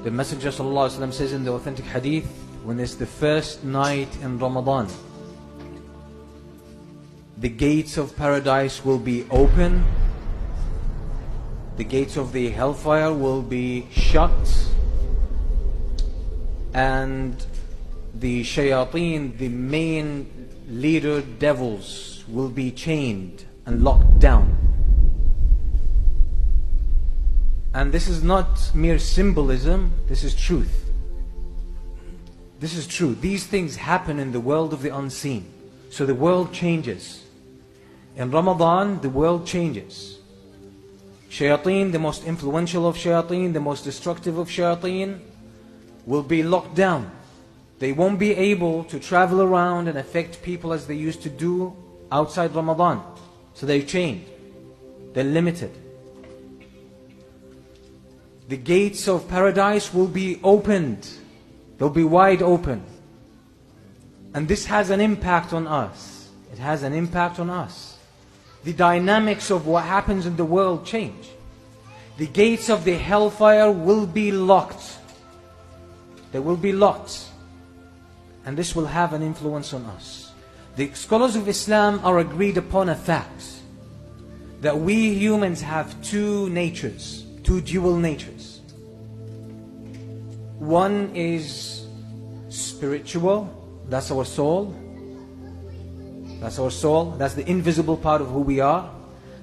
The Messenger ﷺ says in the authentic hadith, when it's the first night in Ramadan, the gates of paradise will be open, the gates of the hellfire will be shut, and the shayateen, the main leader devils, will be chained and locked down. And this is not mere symbolism, this is truth. This is true. These things happen in the world of the unseen. So the world changes. In Ramadan, the world changes. Shayateen, the most influential of shayateen, the most destructive of shayateen, will be locked down. They won't be able to travel around and affect people as they used to do outside Ramadan. So they're chained. They're limited. The gates of paradise will be opened. They'll be wide open. And this has an impact on us. It has an impact on us. The dynamics of what happens in the world change. The gates of the hellfire will be locked. They will be locked. And this will have an influence on us. The scholars of Islam are agreed upon a fact that we humans have two natures, two dual natures. One is spiritual, that's our soul. That's our soul, that's the invisible part of who we are.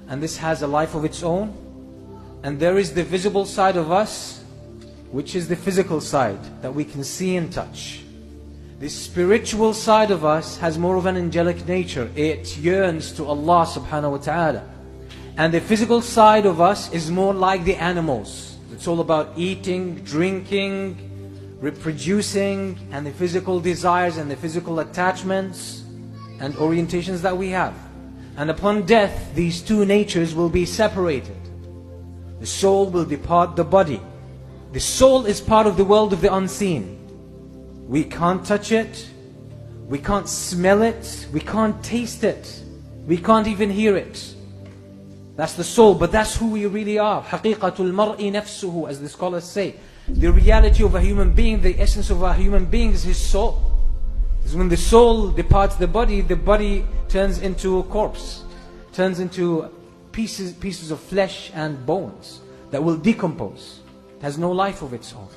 And this has a life of its own. And there is the visible side of us, which is the physical side that we can see and touch. The spiritual side of us has more of an angelic nature. It yearns to Allah subhanahu wa ta'ala. And the physical side of us is more like the animals. It's all about eating, drinking, reproducing, and the physical desires and the physical attachments and orientations that we have. And upon death, these two natures will be separated. The soul will depart the body. The soul is part of the world of the unseen. We can't touch it, we can't smell it, we can't taste it, we can't even hear it. That's the soul, but that's who we really are. حَقِيقَةُ الْمَرْءِ نَفْسُهُ, as the scholars say. The reality of a human being, the essence of a human being is his soul. Because when the soul departs the body turns into a corpse, turns into pieces of flesh and bones that will decompose. It has no life of its own.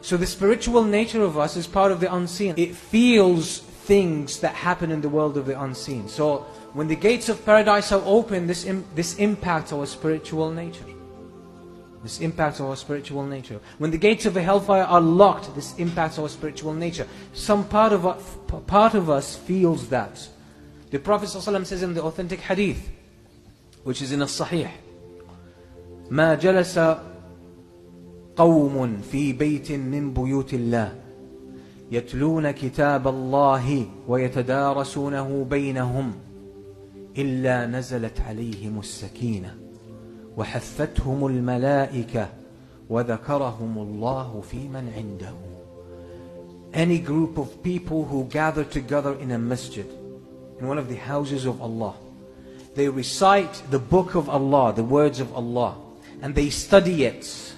So the spiritual nature of us is part of the unseen. It feels things that happen in the world of the unseen. So when the gates of paradise are open, this impacts our spiritual nature. This impacts our spiritual nature. When the gates of the hellfire are locked, this impacts our spiritual nature. Some part of us feels that. The Prophet ﷺ says in the authentic hadith, which is in a Sahih, مَا جَلَسَ قوم في بيت من بيوت الله يتلون كتاب الله ويتدارسونه بينهم إلا نزلت عليهم السكينة وحفتهم الملائكة وذكرهم الله في من عنده. Any group of people who gather together in a masjid, in one of the houses of Allah, they recite the book of Allah, the words of Allah, and they study it.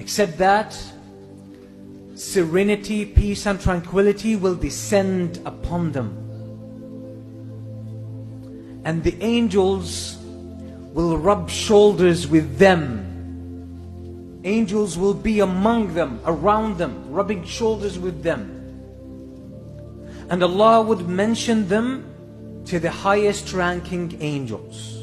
Except that serenity, peace and tranquility will descend upon them. And the angels will rub shoulders with them. Angels will be among them, around them, rubbing shoulders with them. And Allah would mention them to the highest ranking angels.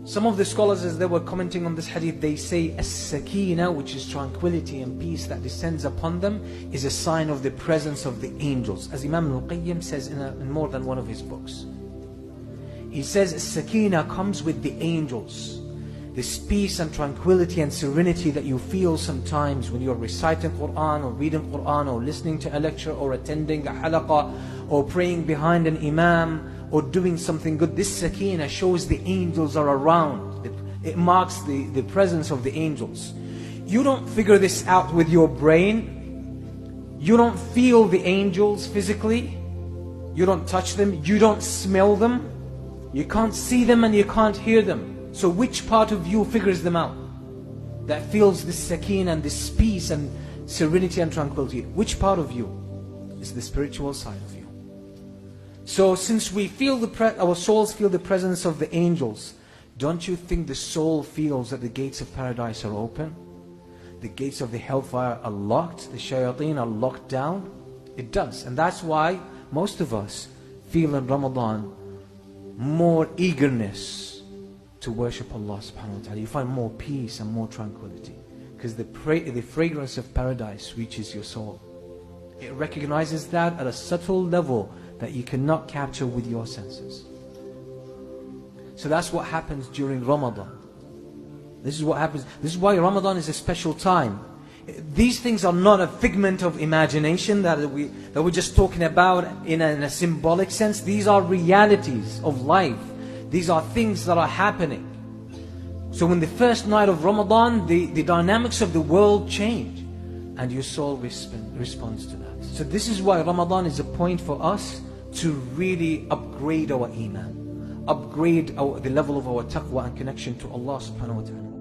Some of the scholars, as they were commenting on this hadith, they say as-sakina, which is tranquility and peace that descends upon them, is a sign of the presence of the angels, as Imam al-Qayyim says in more than one of his books. He says as-sakina comes with the angels. This peace and tranquility and serenity that you feel sometimes when you're reciting Quran or reading Quran or listening to a lecture or attending a halaqah or praying behind an imam or doing something good. This sakina shows the angels are around. It marks the presence of the angels. You don't figure this out with your brain. You don't feel the angels physically. You don't touch them. You don't smell them. You can't see them and you can't hear them. So which part of you figures them out? that feels this sakeen and this peace and serenity and tranquility. Which part of you is the spiritual side of you? So since we feel our souls feel the presence of the angels, don't you think the soul feels that the gates of paradise are open? The gates of the hellfire are locked, the shayateen are locked down? It does. And that's why most of us feel in Ramadan more eagerness to worship Allah subhanahu wa ta'ala. You find more peace and more tranquility, because the fragrance of paradise reaches your soul. It recognizes that at a subtle level that you cannot capture with your senses. So that's what happens during Ramadan. This is what happens. This is why Ramadan is a special time. These things are not a figment of imagination that we're just talking about in a symbolic sense. These are realities of life. These are things that are happening. So when the first night of Ramadan, the dynamics of the world change, and your soul responds to that. So this is why Ramadan is a point for us to really upgrade our iman, upgrade the level of our taqwa and connection to Allah subhanahu wa ta'ala.